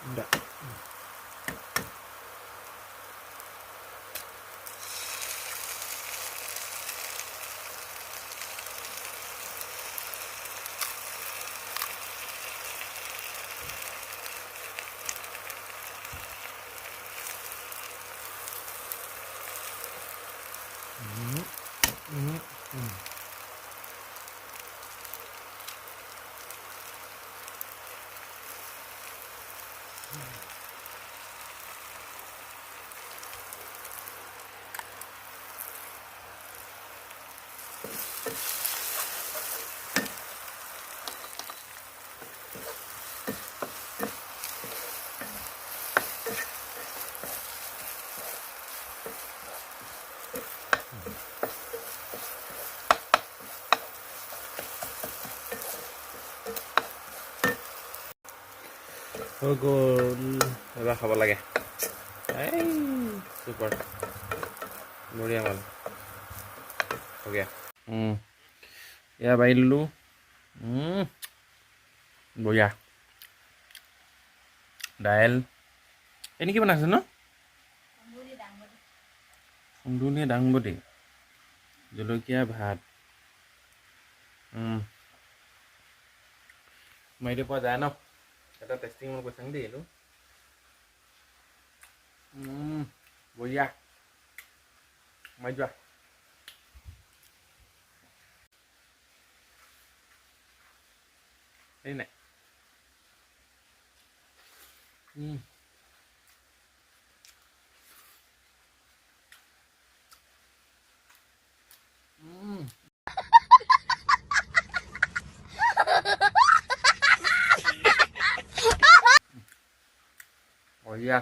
Enggak. হৈ গ'ল এবাৰ খাব লাগে এই চুপাৰ বঢ়িয়া মাল হৈ গয়া এয়া বাঢ়ি ল'লোঁ বঢ়িয়া দাইল এনে কি বনাইছে ন কুন্দুলি দাংবডি জলকীয়া ভাত মাৰিতে পোৱা যায় ন এটা টেষ্টিং মই কৈছোঁ দেই এইটো বঢ়িয়া মাৰি যোৱা এই নাই বঢ়িয়া